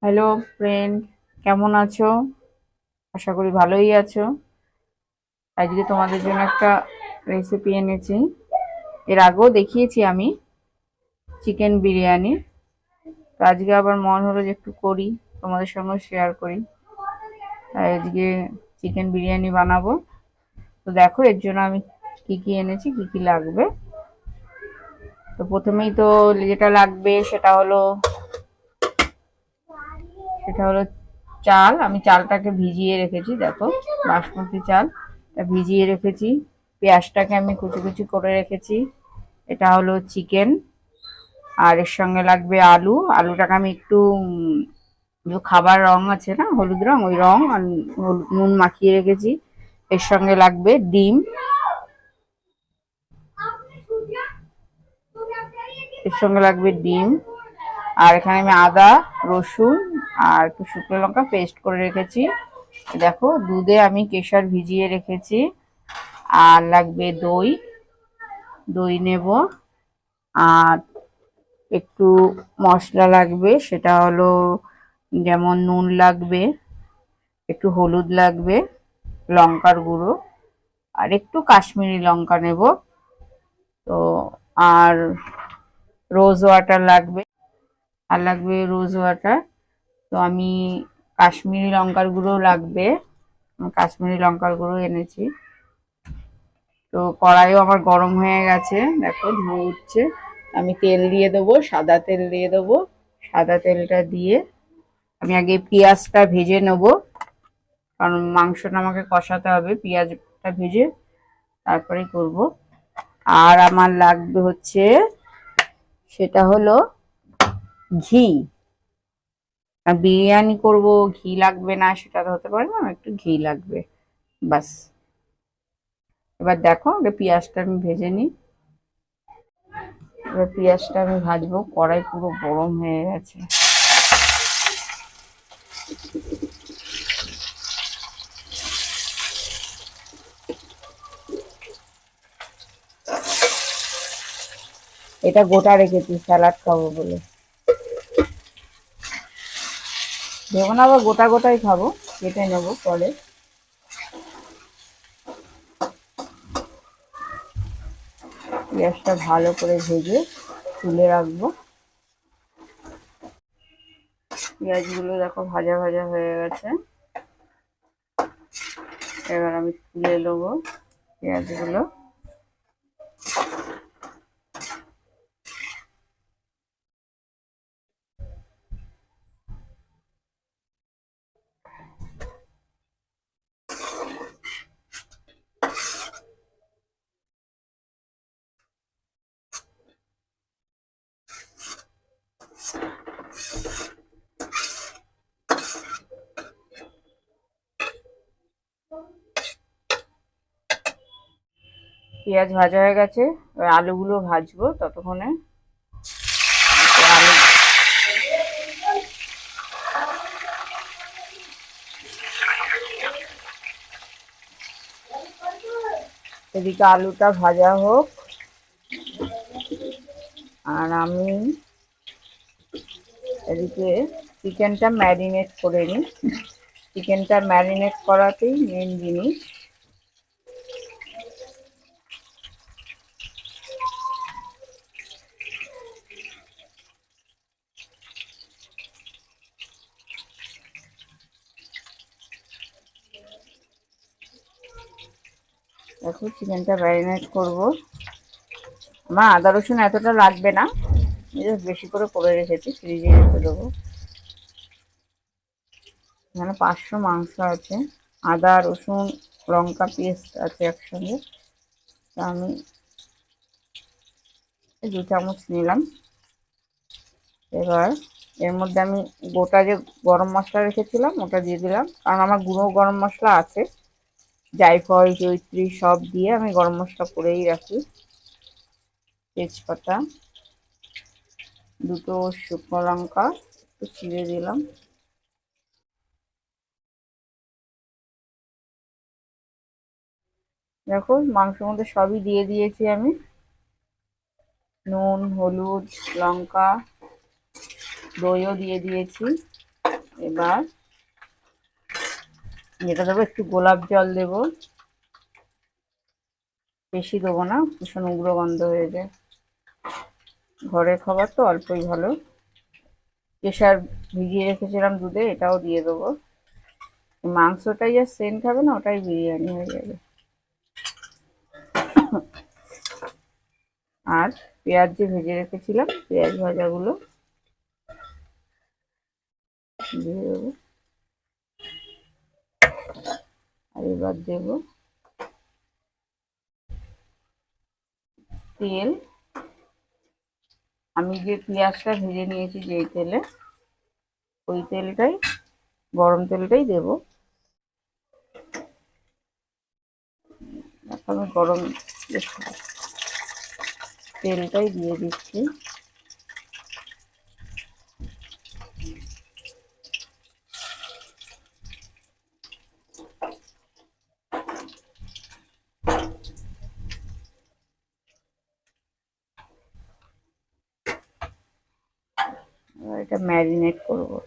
Hello friend, কেমন আছো? আশা করি ভালোই আছো। আজকে তোমাদের জন্য একটা রেসিপি এনেছি। এর আগেও দেখিয়েছি আমি চিকেন বিরিয়ানি। তো আজকে আবার মন হলো যে একটু করি, তোমাদের সঙ্গে শেয়ার করি। তাই আজকে চিকেন বিরিয়ানি বানাবো। তো দেখো এর জন্য আমি কি কি এনেছি, কি কি লাগবে। তো প্রথমেই তো যেটা লাগবে সেটা হলো চাল। আমি চালটাকে ভিজিয়ে রেখেছি, দেখো বাসমতি চাল ভিজিয়ে রেখেছি। পেঁয়াজটাকে আমি কুচি কুচি করে রেখেছি। এটা হলো চিকেন। আর এর সঙ্গে লাগবে আলু। আলুটাকে আমি একটু যে খাবার রং আছে না, হলুদ রং, ওই রং আর নুন মাখিয়ে রেখেছি। এর সঙ্গে লাগবে ডিম। এর সঙ্গে লাগবে ডিম। আর এখানে আমি আদা, রসুন আর একটু শুকনো লঙ্কা পেস্ট করে রেখেছি। দেখো দুধে আমি কেশর ভিজিয়ে রেখেছি। আর লাগবে দই। দই নেব। আর একটু মশলা লাগবে, সেটা হলো যেমন নুন লাগবে, একটু হলুদ লাগবে, লঙ্কার গুঁড়ো, আর একটু কাশ্মীরি লঙ্কা নেব। তো আর রোজ ওয়াটার লাগবে। আর লাগবে রোজ ওয়াটার। তো আমি কাশ্মীরি লঙ্কার গুঁড়ো লাগবে, কাশ্মীরি লঙ্কার গুঁড়ো এনেছি। তো কড়াইও আমার গরম হয়ে গেছে, দেখো ধোঁয়া উঠছে। আমি তেল দিয়ে দেবো, সাদা তেল দিয়ে দেবো। সাদা তেলটা দিয়ে আমি আগে পেঁয়াজটা ভেজে নেব, কারণ মাংসটা আমাকে কষাতে হবে। পেঁয়াজটা ভেজে তারপরে করব। আর আমার লাগবে হচ্ছে, সেটা হলো ঘি। আর বিরিয়ানি করব, ঘি লাগবে না সেটা তো হতে পারে না, একটু ঘি লাগবে, বাস। এবার দেখো আগে পেঁয়াজটা আমি ভেজে নিই। এবার পেঁয়াজটা আমি ভাজবো, কড়াই পুরো গরম হয়ে গেছে। এটা গোটা রেখেছি স্যালাড খাবো বলে, দেবো না, আবার গোটা গোটাই খাবো, কেটে নেবো পরে। পেঁয়াজটা ভালো করে ভেজে তুলে রাখবো। পেঁয়াজগুলো দেখো ভাজা ভাজা হয়ে গেছে। এবার আমি তুলে নেবো পেঁয়াজগুলো। পেঁয়াজ ভাজা হয়ে গেছে, এবার আলুগুলো ভাজবো ততক্ষণে। আলু, এদিকে আলুটা ভাজা হোক, আর আমি এদিকে চিকেনটা ম্যারিনেট করে নিই। চিকেনটা ম্যারিনেট করাতেই মেন জিনিস। দেখো চিকেনটা ম্যারিনেট করব। আমার আদা রসুন এতটা লাগবে না, বেশি করে রেখেছি, ফ্রিজে রেখে দেবো। এখানে 500 মাংস আছে, আদা রসুন লঙ্কা পেস্ট আছে একসঙ্গে। তা আমি 2 চামচ নিলাম। এবার এর মধ্যে আমি গোটা যে গরম মশলা রেখেছিলাম ওটা দিয়ে দিলাম, কারণ আমার গুঁড়ো গরম মশলা আছে। জায়ফল জয়িত্রী সব দিয়ে আমি গরম মশলা করেই রাখি। তেজপাতা, 2টো শুকনো লঙ্কা একটু চিড়ে দিলাম। দেখো মাংসের মধ্যে সবই দিয়ে দিয়েছি আমি, নুন হলুদ লঙ্কা, দইও দিয়ে দিয়েছি। এবার যেটা দেবো, একটু গোলাপ জল দেবো, বেশি দেবো না, ভীষণ উগ্র গন্ধ হয়ে যায়। ঘরের খাবার তো অল্পই ভালো। কেশর ভিজিয়ে রেখেছিলাম দুধে, এটাও দিয়ে দেবো। মাংসটাই যা সেন্ট হবে না, ওটাই বিরিয়ানি হয়ে যাবে। আর পেঁয়াজ যে ভেজে রেখেছিলাম, পেঁয়াজ ভাজাগুলো দিয়ে দেবো। আর এবার দেবো তেল। আমি যে পেঁয়াজটা ভেজে নিয়েছি যেই তেলে, ওই তেলটাই, গরম তেলটাই দেবো। আমি গরম তেলটাই দিয়ে দিচ্ছি। এটা ম্যারিনেট করবো।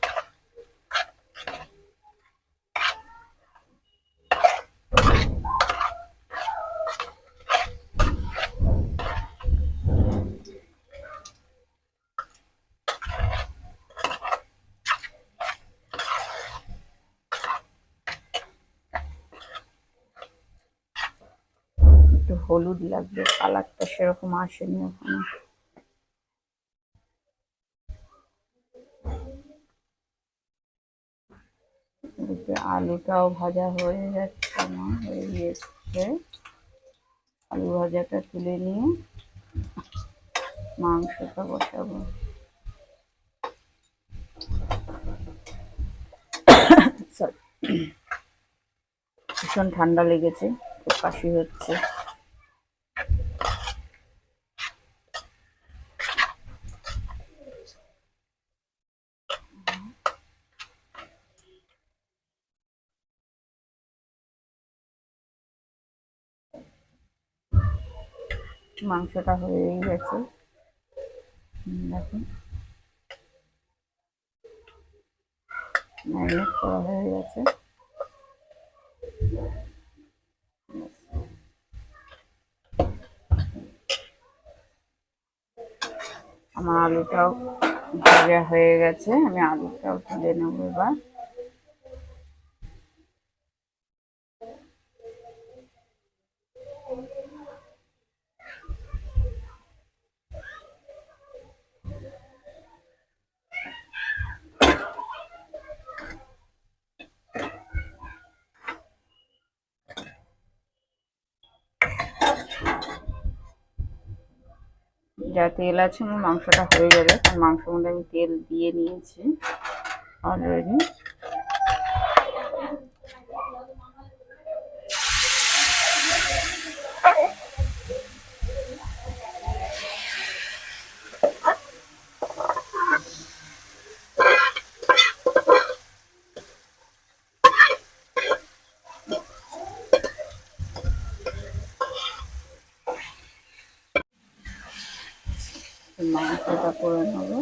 একটু হলুদ লাগবে, কালারটা সেরকম আসেনি ওখানে। আলুটাও ভাজা হয়ে যাচ্ছে না, হয়ে গিয়েছে। আলু ভাজাটা তুলে নিয়ে মাংসটা বসাবো। ভীষণ ঠান্ডা লেগেছে, খুব কাশি হচ্ছে। মাংসটা হয়েই গেছে, দেখুন ম্যারিনেট করা হয়ে গেছে। আমার আলুটাও ভাজা হয়ে গেছে, আমি আলুটাও তুলে নেবো এবার। যা তেল আছে আমার মাংসটা হয়ে যাবে, কারণ মাংসের মধ্যে আমি তেল দিয়ে নিয়েছি অলরেডি। মাংসটা করে নেবো।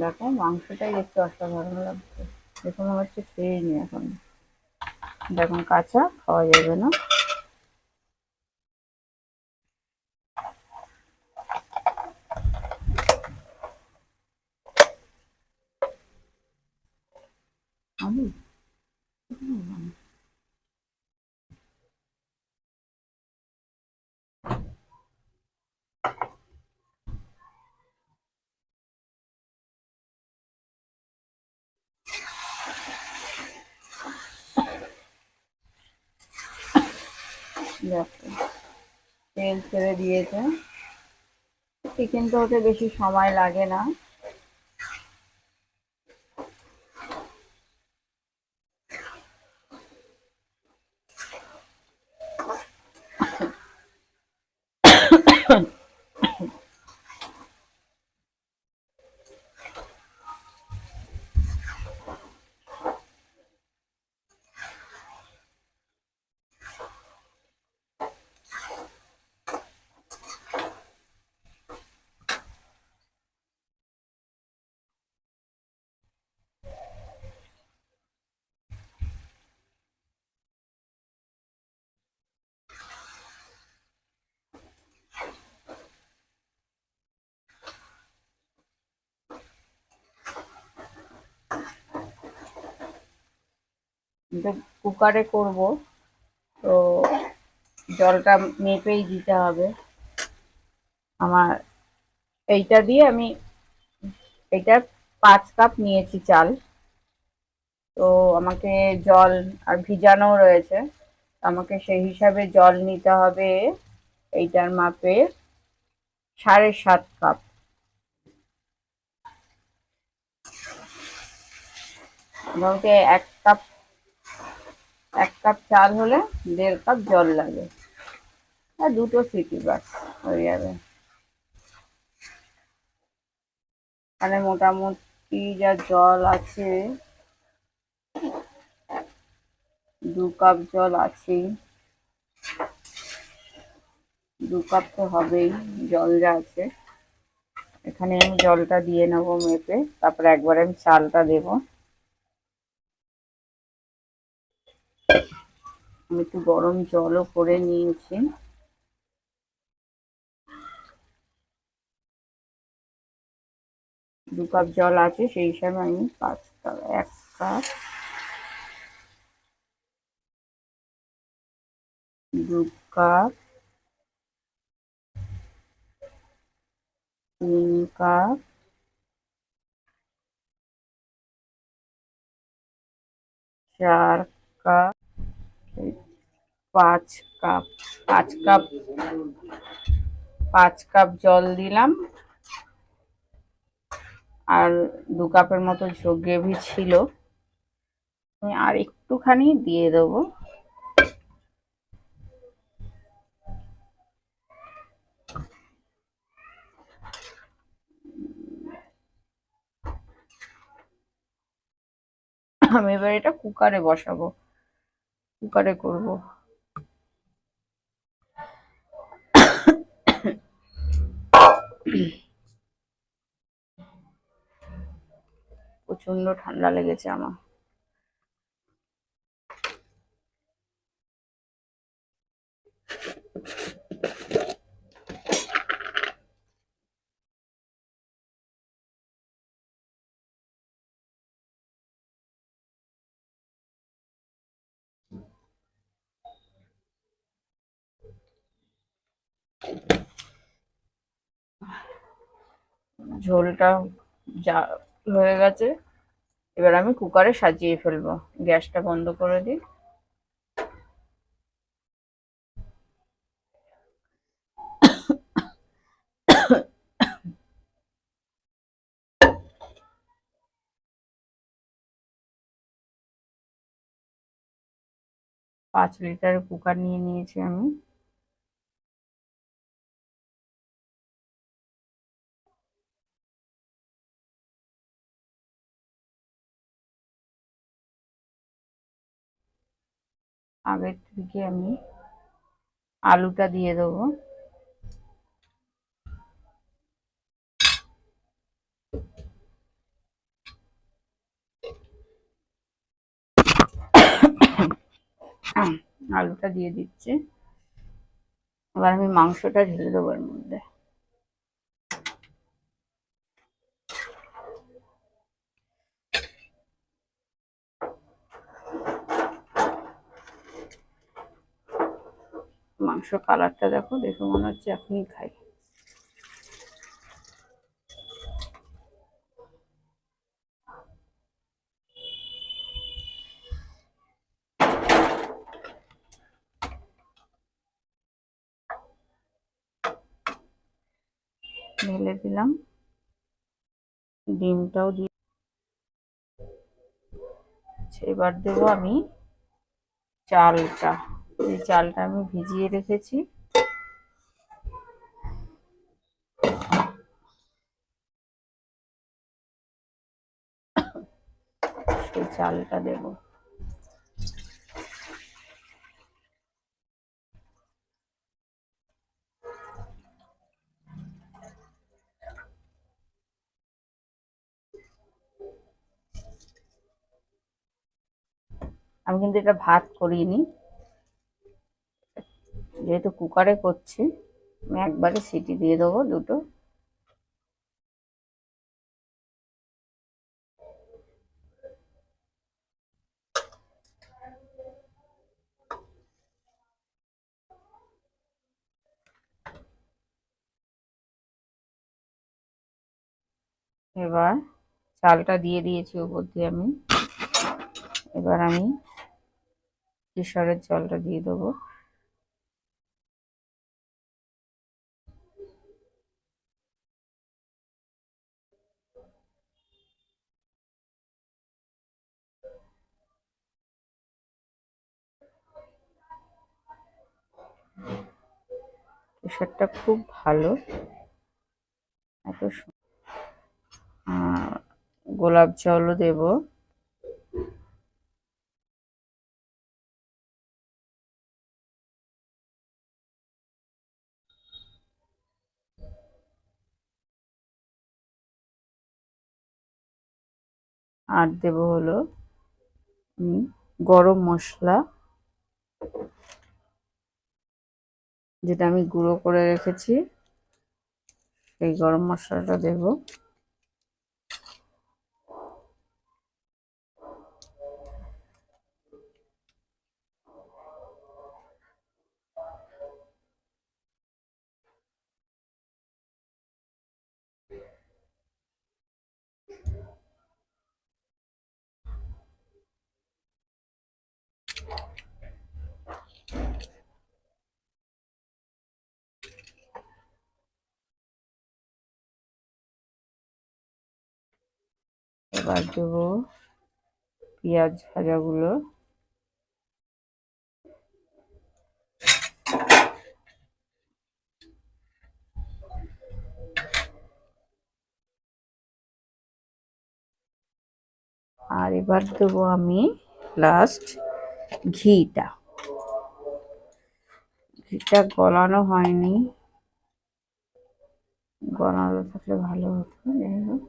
দেখো মাংসটাই দেখতে অসাধারণ লাগছে, দেখো মনে হচ্ছে খেয়ে নি এখন। দেখুন কাঁচা খাওয়া যাবে না। আমি দেখো তেল ছেড়ে দিয়েছে। চিকেনটা হতে বেশি সময় লাগে না। কুকারে করব তো জলটা মেপেই দিতে হবে। আমার এইটা দিয়ে আমি এটা 5 কাপ নিয়েছি চাল, তো আমাকে জল আর ভিজানো রয়েছে, আমাকে সেই হিসাবে জল নিতে হবে। এইটার মাপে 7.5 কাপ। মোটামুটি 1 কাপ চাল হলে 1.5 কাপ জল লাগে, আর 2টো সিটি বাস হয়ে যাবে। মানে মোটামুটি যা জল আছে, 2 কাপ জল আছেই, 2 কাপ তো হবেই জল যা আছে। এখানে আমি জলটা দিয়ে নেবো মেপে, তারপরে একবারে আমি চালটা দেবো। আমি একটু গরম জলও করে নিয়েছি। 2 কাপ জল আছে, সেই হিসাবে আমি 5 cup, 1 cup, 2 cup, 3 cup, 4 cup, 5 cup. 5 cup, 5 cup জল দিলাম, আর 2 কাপের মতো গ্রেভি ছিল, আমি আর একটুখানি দিয়ে দেবো। আমি এবার এটা কুকারে বসাবো, কুকারে করব। প্রচন্ড ঠান্ডা লেগেছে আমার। ঝোলটা যা হয়ে গেছে, এবার আমি কুকারে সাজিয়ে ফেলবো। গ্যাসটা বন্ধ করে দিই। পাঁচ লিটারের কুকার নিয়ে নিয়েছি আমি। আগের থেকে আমি আলুটা দিয়ে দেবো। আলুটা দিয়ে দিচ্ছি। এবার আমি মাংসটা ঢেলে দেবো এর মধ্যে। মাংস কালারটা দেখো, দেখে মনে হচ্ছে এখনই খাই। ঢেলে দিলাম, ডিমটাও দিয়ে। এবার দেবো আমি চালটা, এই চালটা আমি ভিজিয়ে রেখেছি। সেই চালটা দেবো। আমি কিন্তু এটা ভাত করিনি, যেহেতু কুকারে করছি আমি একবারে সিটি দিয়ে দেবো দুটো। এবার চালটা দিয়ে দিয়েছি উপর দিয়ে আমি। এবার আমি কেশরের জলটা দিয়ে দেবো। কেশরটা খুব ভালো, এত গোলাপ জলও দেবো। আর দেবো হলো গরম মশলা, যেটা আমি গুঁড়ো করে রেখেছি, সেই গরম মশলাটা দেবো। এবার দেবো পেঁয়াজ ভাজাগুলো। আর এবার দেবো আমি লাস্ট ঘিটা। ঘিটা গলানো হয়নি, গলানো থাকলে ভালো হতো। যাই হোক,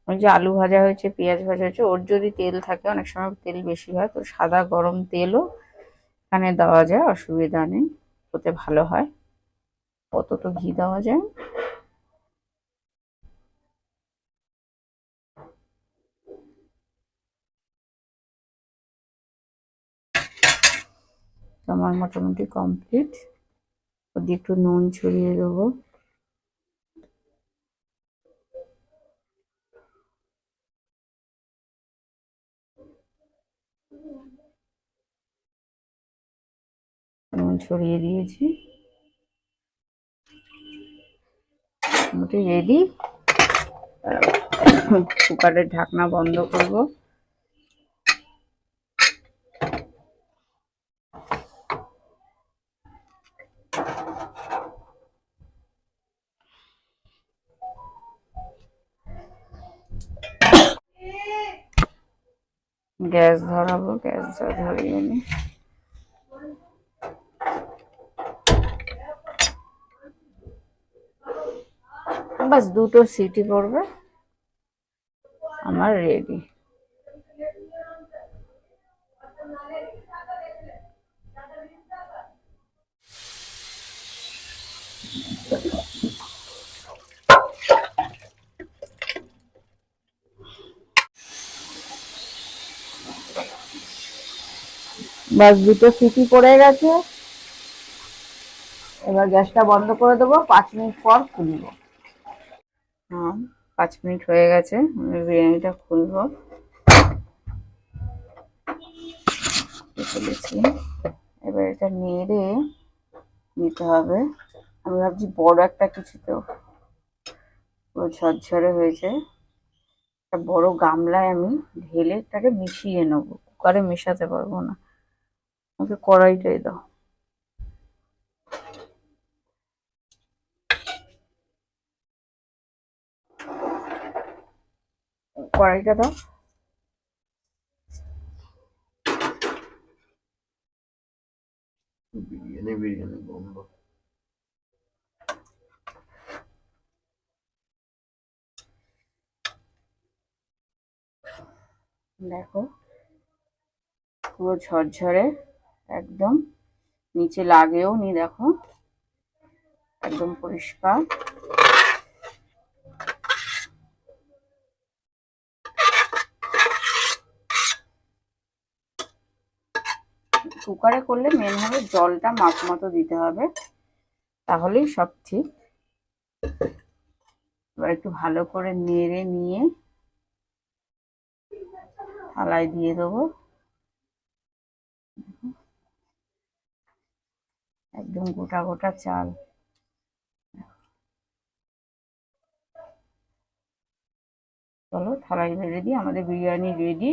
ওই যে আলু ভাজা হয়েছে, পেঁয়াজ ভাজা হয়েছে, ওর যদি তেল থাকে, অনেক সময় তেল বেশি হয়, তো সাদা গরম তেলও এখানে দেওয়া যায়, অসুবিধা নেই, ওতে ভালো হয়। অত তো ঘি দেওয়া যায়। আমার মোটামুটি কমপ্লিট। ওদিকে একটু নুন ছড়িয়ে দেবো। নুন ছড়িয়ে দিয়েছি, মোটামুটি রেডি। কুকারের ঢাকনা বন্ধ করব। গ্যাস ধরাবো, গ্যাস ধরিয়ে নি। বাস দুটো সিটি পড়বে, আমার রেডি। বাস দুটো সিটি পড়ে গেছে। এবার গ্যাসটা বন্ধ করে দেবো, 5 মিনিট পর খুলবো। হ্যাঁ, 5 মিনিট হয়ে গেছে, আমি বিরিয়ানিটা খুলবো। ফেলেছি। এবার এটা নেড়ে নিতে হবে। আমি ভাবছি বড় একটা কিছুতেও, পুরো ঝরঝরে হয়েছে, একটা বড় গামলায় আমি ঢেলে এটাকে মিশিয়ে নেবো। কুকারে মেশাতে পারবো না। আমাকে কড়াইটাই দাও। কড়াইটা দাও। বিরিয়ানি বিরিয়ানি গন্ধ। দেখো পুরো ঝরঝরে একদম, নিচে লাগেও নি, দেখো একদম পরিষ্কার। কুকারে করলে মেন হবে জলটা মাপ মতো দিতে হবে, তাহলেই সব ঠিক। এবার একটু ভালো করে নেড়ে নিয়ে থালায় দিয়ে দেবো। একদম গোটা গোটা চাল। চলো থালায় ঢেলে দিই, আমাদের বিরিয়ানি রেডি।